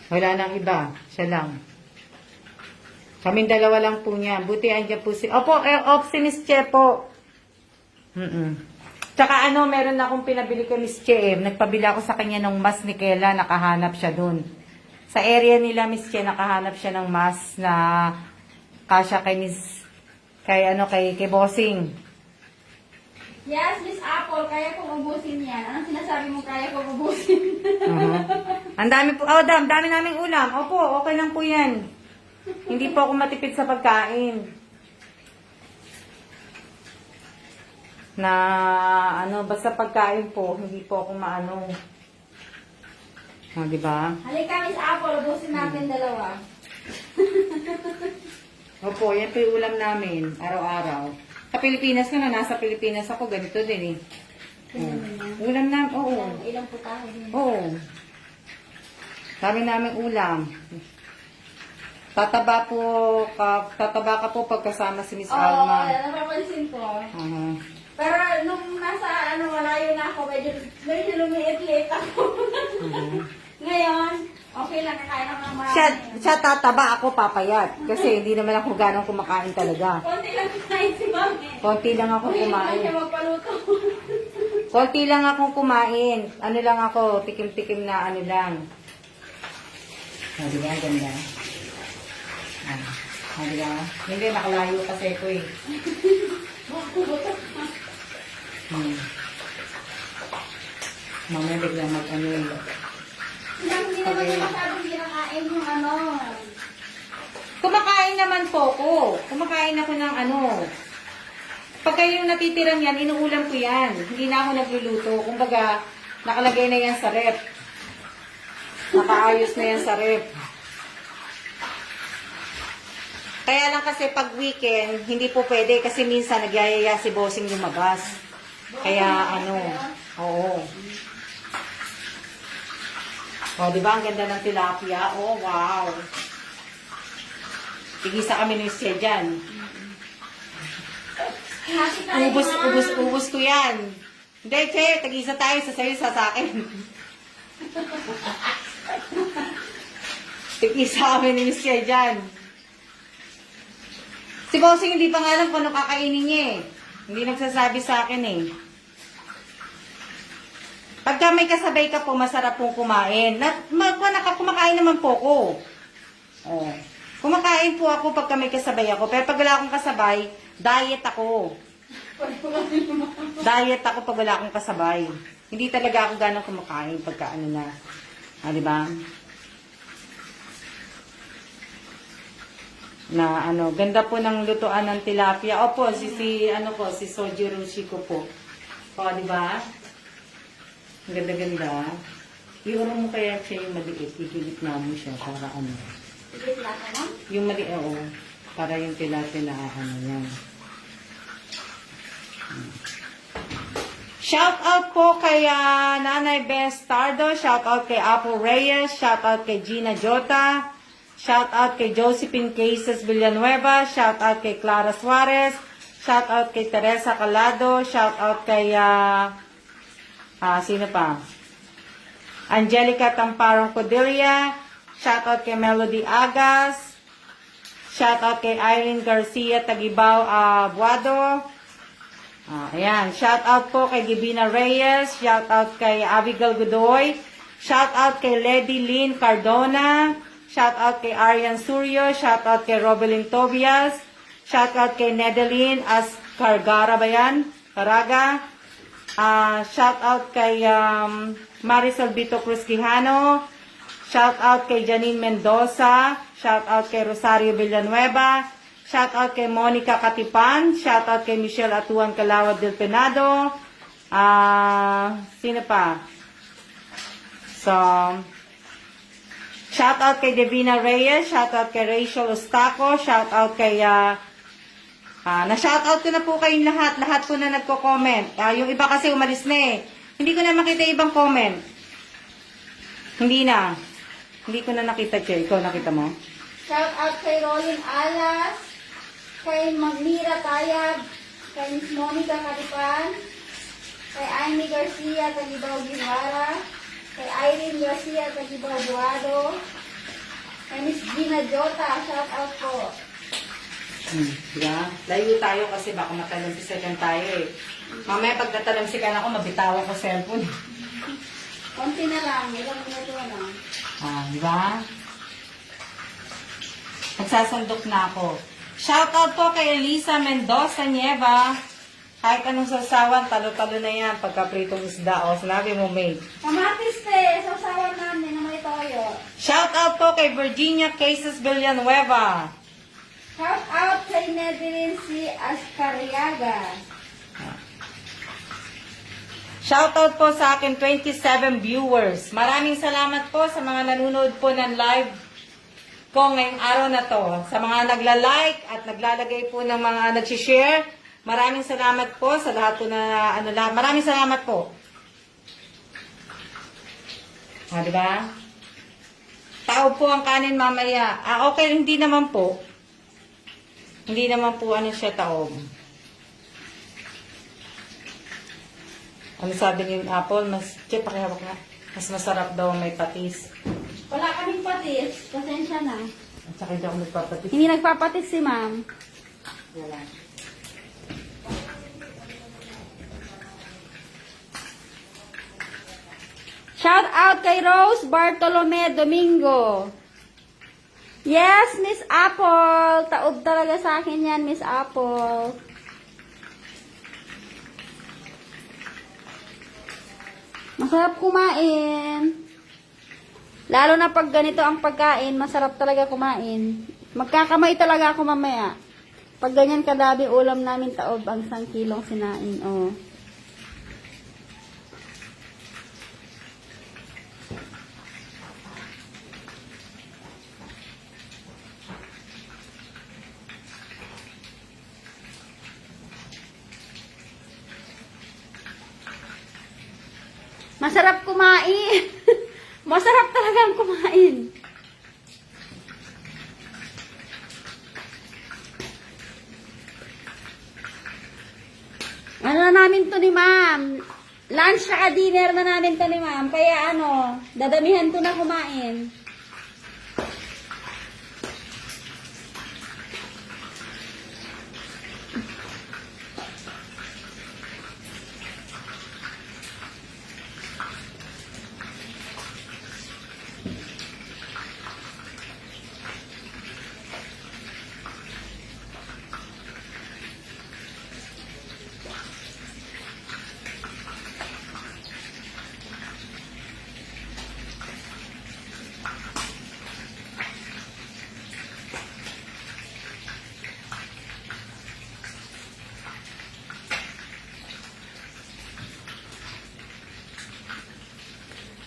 Wala nang iba. Siya lang. Kaming dalawa lang po niya. Buti andyan po si... Opo, off si Miss Che po. Tsaka meron na akong pinabili kay Miss Che. Nagpabili ako sa kanya ng mas ni Kela. Nakahanap siya dun. Sa area nila, Miss Che, nakahanap siya ng mas na kasya kay Miss... Kay Bossing. Yes, Miss Apple, kaya kong ubusin yan. Anong sinasabi mo kaya kong ubusin? Ang dami po. Oh, dami naming ulam. Opo, okay lang po yan. Hindi po ako matipid sa pagkain. Na, basta pagkain po, hindi po ako maano. Di ba? Halika, Miss Apple, ubusin natin dalawa. Opo, yan po yung ulam namin, araw-araw. Sa Pilipinas ka na, nasa Pilipinas ako, ganito din Ulam namin, oo. Ilang putahe din. Oo. Dami namin ulam. Tataba ka po pagkasama si Miss Alma. Oo, napapansin ko. Uh-huh. Pero nung nasa malayo na ako, medyo lumiit-liit ako. Ngayon, okay lang, kakain ako ng marami. Siya tataba, ako papayat. Kasi hindi naman ako ganong kumakain talaga. Konti lang kinain si Mami. Konti lang ako Hindi kumain. siya magpaluto. Konti lang akong kumain. Ano lang ako, tikim-tikim na ano lang. Di ba? Ganda. Di ba? Hindi, nakalayo kasi ito eh. Mamaya biglang mag-ano eh. Hindi naman yung masyadong kinakain yung Kumakain naman po ko. Kumakain ako ng Pagka yung natitirang yan, inuulam ko yan. Hindi na ako nagluluto. Kumbaga, nakalagay na yan sa rep. Nakaayos na yan sa rep. Kaya lang kasi pag weekend, hindi po pwede kasi minsan nagyayaya si Bossing lumabas. Kaya oo. Oh, di ba? Ang ganda ng tilapia. Oh, wow. Tigisa kami ng siya dyan. Ubus ko yan. Hindi, Che, tagisa tayo sa sayo, sa akin. Tigisa kami ng siya dyan. Si Bossing hindi pa nga alam kung ano kakainin niya eh. Hindi nagsasabi sa akin eh. Pagka may kasabay ka po, masarap pong kumain. Kumakain naman po ko. Oh. Kumakain po ako pagka may kasabay ako. Pero pag wala akong kasabay, diet ako. Diet ako pag wala akong kasabay. Hindi talaga ako ganang kumakain pagka na. Di ba? Na ganda po ng lutuan ng tilapia. Opo, si Soji Rushi ko po. O, di ba? Ganda-ganda. Iurong mo kaya siya yung maliit. Igilit na mo siya para Sigit lang ka, Ma'am? Yung maliit, oo. Para yung tilapia na yan. Shout out po kay Nanay Best Tardo. Shout out kay Apple Reyes. Shout out kay Gina Jota. Shout out kay Josephine Cases Villanueva. Shout out kay Clara Suarez. Shout out kay Teresa Calado. Shout out kay sino pa? Angelica Tamparong Codilia. Shout out kay Melody Agas. Shout out kay Irene Garcia Tagibao Abuado. Ayan. Shout out po kay Gibina Reyes. Shout out kay Abigail Godoy. Shout out kay Lady Lynn Cardona. Shout out kay Arian Suryo. Shout out kay Robelin Tobias. Shout out kay Nedeline Ascargara ba yan? Caraga. Shout out kay Marisol Vito Cruz Quijano. Shout out kay Janine Mendoza. Shout out kay Rosario Villanueva. Shout out kay Monica Katipan. Shout out kay Michelle Atuan Calawad del Penado. Sino pa? So, shout out kay Devina Reyes. Shout out kay Rachel Ostaco. Shout out kay na-shout out ko na po kayong lahat. Lahat po na nagko-comment. Yung iba kasi umalis na eh. Hindi ko na makita ibang comment. Hindi na. Hindi ko na nakita, Che. Ikaw nakita mo? Shout out kay Rolin Alas, kay Magmira Tayab, kay Miss Monica Katipan, kay Amy Garcia Tagibaw Guevara, kay Irene Garcia Tagibaw Buado, kay Miss Gina Jota, shout out po. Diba? Layo tayo kasi baka matalamsikan tayo eh. Mamaya pag natalamsikan ako, mabitawan ko cellphone. Konti na lang, ilang minuto na. Diba? Nagsasandok na ako. Shoutout po kay Elisa Mendoza Nieva. Kahit anong sasawan, talo-talo na yan pagka pritong isda. O, sinabi mo, mate. Kamatis te, sasawan namin na may toyo. Shoutout po kay Virginia Cases Villanueva. Shout out kay Nedeline C. Ascariaga. Shoutout po sa akin 27 viewers. Maraming salamat po sa mga nanonood po ng live ko ngayong araw na to. Sa mga nagla-like at naglalagay po ng mga nag-share. Maraming salamat po sa lahat po na maraming salamat po. Diba? Tao po ang kanin mamaya. Okay, hindi naman po. Hindi naman po siya taob. Ano sabi ni Apple? Pakihawak na. Mas masarap daw may patis. Wala kaming patis. Pasensya na. At saka hindi ako nagpapatis. Hindi nagpapatis si ma'am. Wala. Shout out kay Rose Bartolome Domingo. Yes, Miss Apple. Taob talaga sa akin yan, Miss Apple. Masarap kumain. Lalo na pag ganito ang pagkain, masarap talaga kumain. Magkakamay talaga ako mamaya. Pag ganyan kadami ulam namin taob ang 1 kilong sinain. Oh. Masarap kumain. Masarap talagang kumain. Ano na namin to ni ma'am? Lunch saka dinner na namin to ni ma'am. Kaya dadamihan to na kumain.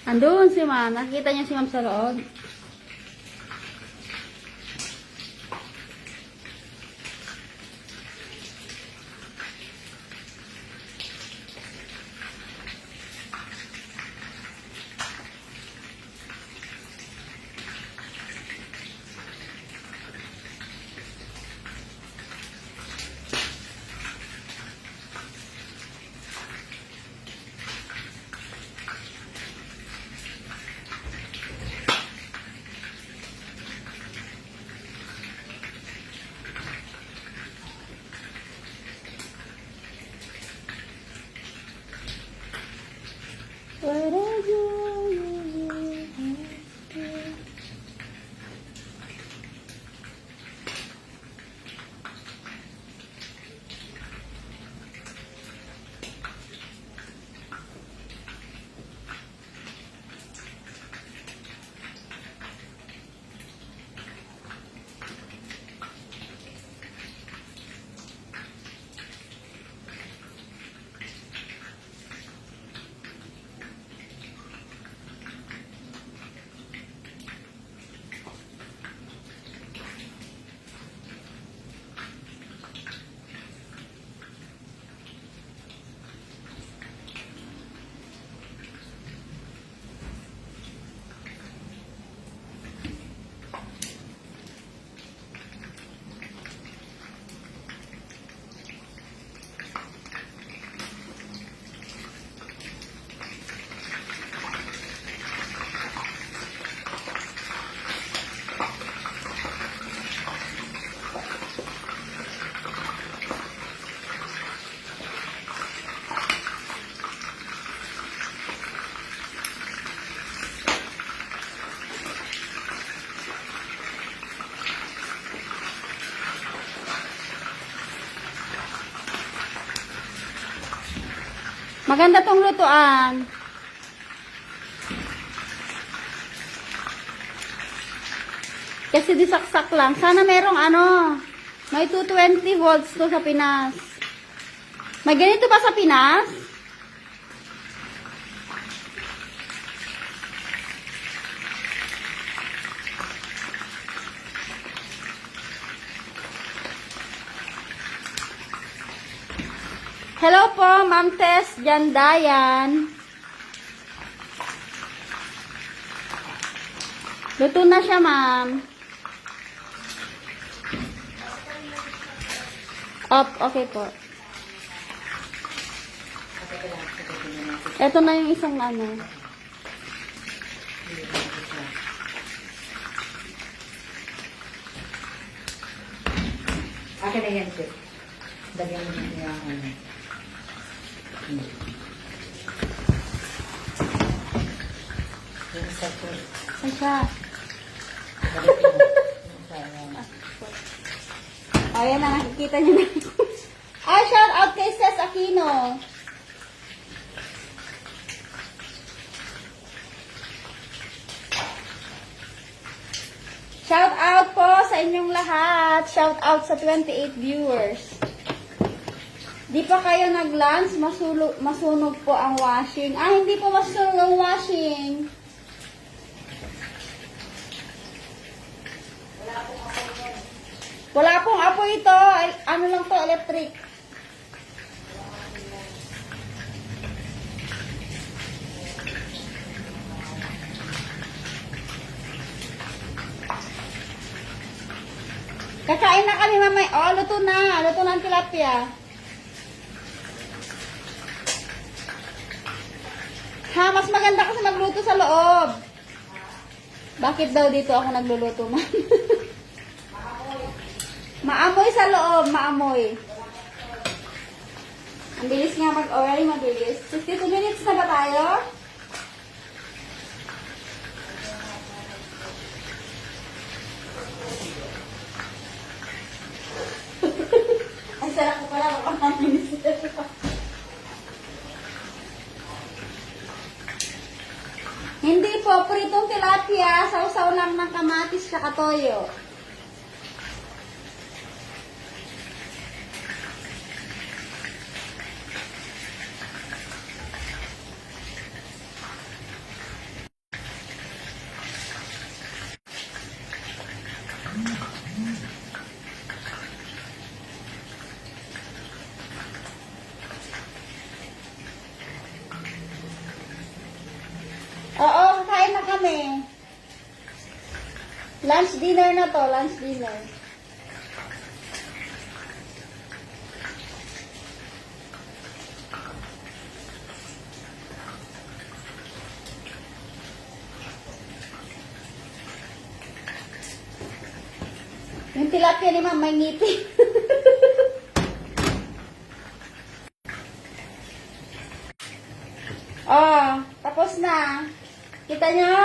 Andun si ma'am. Nakikita niyo si ma'am sa loob. Maganda tong lutuan. Kasi disaksak lang. Sana merong may 220 volts to sa Pinas. May ganito ba sa Pinas? Hello po, Ma'am Tess Jandayan. Luto na siya, ma'am. Okay po. Ito na yung isang Akin na yan, sir. Dagyan mo din yung Yung sa sir. Ay siya. Ayan na, nakikita niyo na. Shout out kay Cez Aquino. Shout out po sa inyong lahat. Shout out sa 28 viewers. Di pa kayo nag-lunch, masunog po ang washing. Hindi po masunog ang washing. Wala pong apoy ito. Ano lang to, electric. Kakain na kami mamay. Luto na. Luto na ang tilapia. Mas maganda kasi magluto sa loob. Bakit daw dito ako nagluluto, man? Maamoy sa loob, maamoy. Ang bilis nga mag-oil, mabilis. 52 minutes na ba tayo? Ay, sarap ko pala. Baka minutes. Hindi po, pritong tilapia, sausaw lang ng kamatis sa toyo. Oo, kakain na kami. Lunch dinner na to, lunch dinner. Yung tilapia ni Ma'am may ngipin. Tapos na. Kita nyo?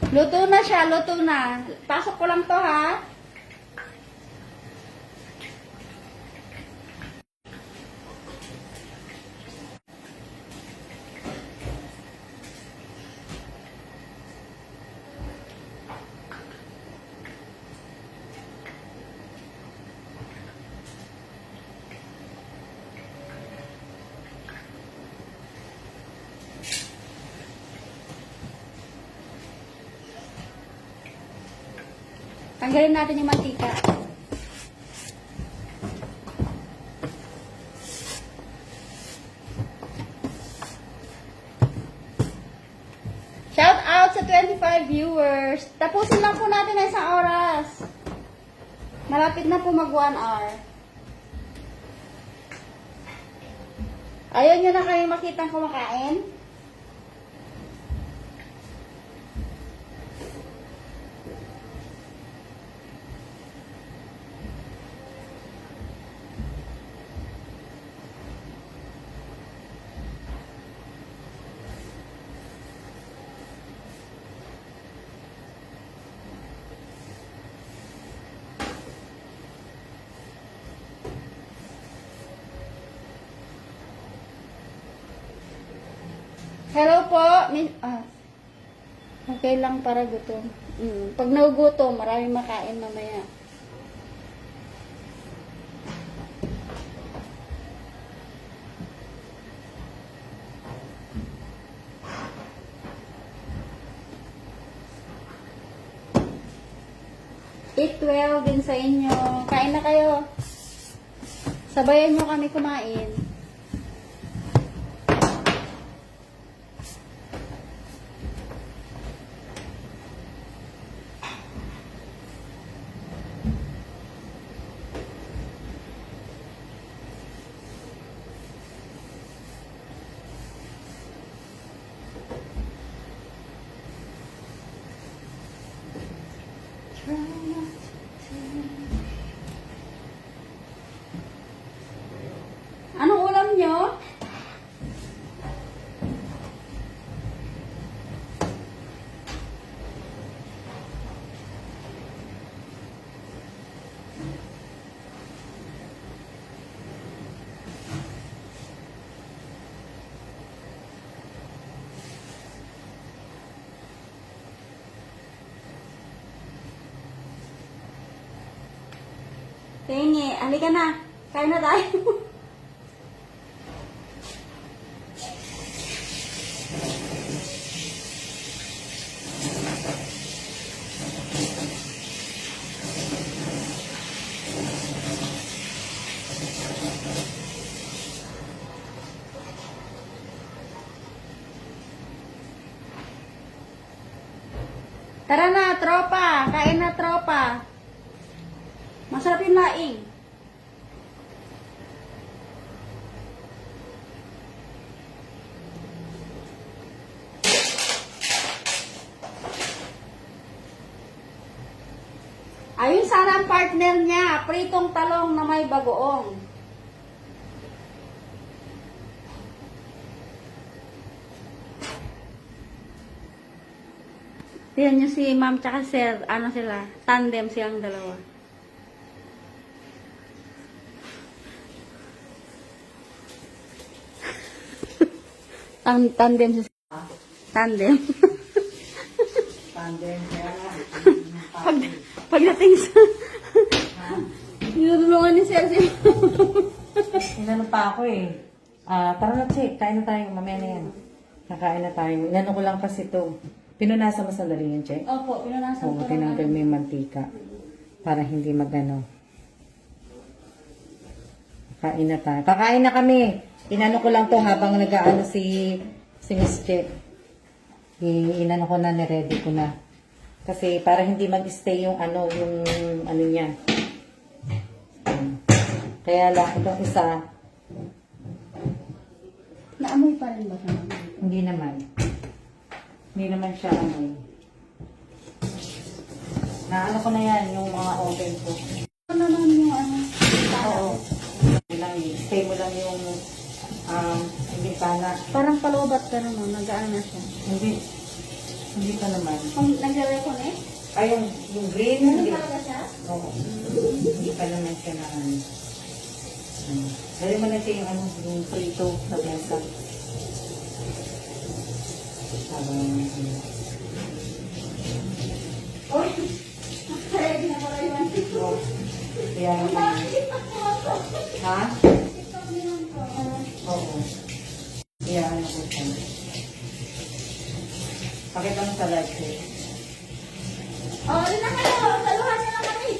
Luto na siya, luto na. Pasok ko lang to, ha? Tanggalin natin yung mantika. Shout out sa 25 viewers. Tapusin lang po natin na isang oras. Malapit na po mag 1 hour. Ayaw nyo na kayo makitang kumakain? Hello po. Okay lang para gutom. Pag nagugutom, marami makain mamaya. Eat well din sa inyo. Kain na kayo. Sabayan nyo kami kumain. Anong ulam nyo? Tingi, halika na. Kain na tayo. Tara na, tropa. Kain na, tropa. Masarap yung laing. Ayun sana ang partner niya, pritong talong na may bagoong. Tingnan niyo si ma'am tsaka sir, ano sila, tandem silang dalawa. Tandem si tandem. Tandem, kaya nga. Pagdating sa nilulungan ni sir si Inano pa ako eh. Tara na, Che. Kain na tayo. Mamaya na yan. Kakain na tayo. Inano ko lang kasi ito. Pinunasan mo sandali yan, Che. Opo, pinunasan Oo, ko tinanggal mo lang. yung mantika. Para hindi magano. Kain na tayo. Kakain na kami. Inano ko lang to habang nag-aano si Miss Che. Inano ko na, niready ko na. Kasi para hindi mag-stay yung ano niya. Kaya lang, itong isa, Naamoy pa rin ba siya? hindi naman. Hindi naman siya amoy. Naano ko na yan, yung mga oven ko. Ano naman yung ano? Oo. Stay mo lang yung bintana. Parang palobat ka naman, nag-ano na siya. Hindi. Hindi pa naman. Kung nag-reconnect? Ay, yung green. Ano Hindi. talaga siya? Oo. Hindi pa naman siya na ano. Dali mo na siya yung yung prito sa mesa. Uy! Ready na pala yung Oo. Kaya naman. Ha? Oo. Kaya ano ko siya. Pakita mo sa live ko. Oh, ano na kayo? Saluhan niyo lang kami.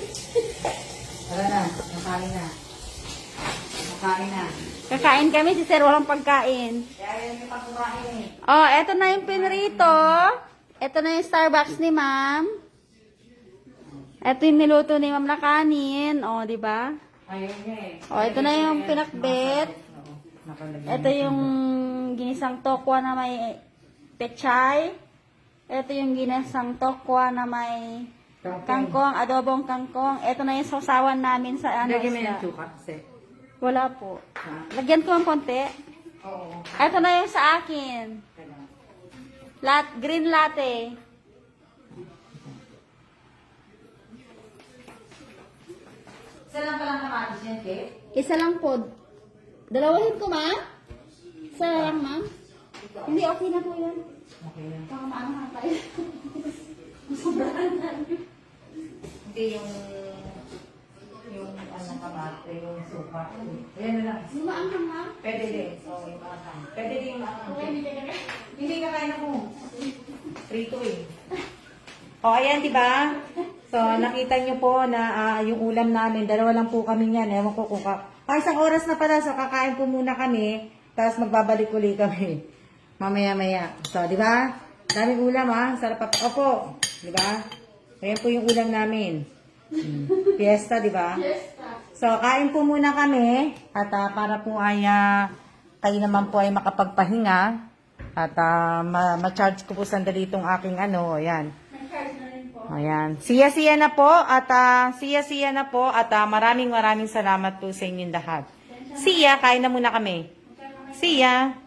Tara na. Nakain na. Nakain na. Kakain kami, si sir walang pagkain. Kaya yan yung pagkumain eh. Oh, eto na yung pinrito. Eto na yung Starbucks ni ma'am. Eto yung niluto ni ma'am na kanin. Oh, di ba? Ayun niya eh. Oh, ito na yung pinakbet. Oo. Nakalagay. Ito yung ginisang tokwa na may pechay. Ito yung ginisang tokwa na may kangkong, adobong kangkong. Ito na yung sausawan namin sa ano. Lagyan mo yung isda. suka kasi. Wala po. Ha? Lagyan ko ng konti. Oo. Ito na yung sa akin. Green latte. Isa lang palang kamatis yan, Kate? Isa lang po. Dalawahin ko, ma'am? Isa lang, ma'am? Hindi, okay na po yun. Okay na. Baka maanahan tayo. Hindi yung ano kamate, yung suka. Ayan na lang. Lumaanghang ma? Pwede din. So, yung maanghang. Pwede din yung maanghang. Okay, hindi ka na. Hindi ka kaya ko. Prito eh. O, ayan, di ba? So, nakita nyo po na yung ulam namin, dalawa lang po kami yan. Ewan ko kung isang oras na pala, so kakain po muna kami, tapos magbabalik uli kami. Mamaya-maya. So, di ba? Daming ulam sarap pa. Opo. Di ba? Ayan po yung ulam namin. Fiesta, di ba? So, kain po muna kami, at para po ay kayo naman po ay makapagpahinga, at ma-charge ko po sandali itong aking ayan. Nag-charge na rin po. Ayan. Siya-siya na po at maraming salamat po sa inyong lahat. Siya, kain na muna kami. Siya.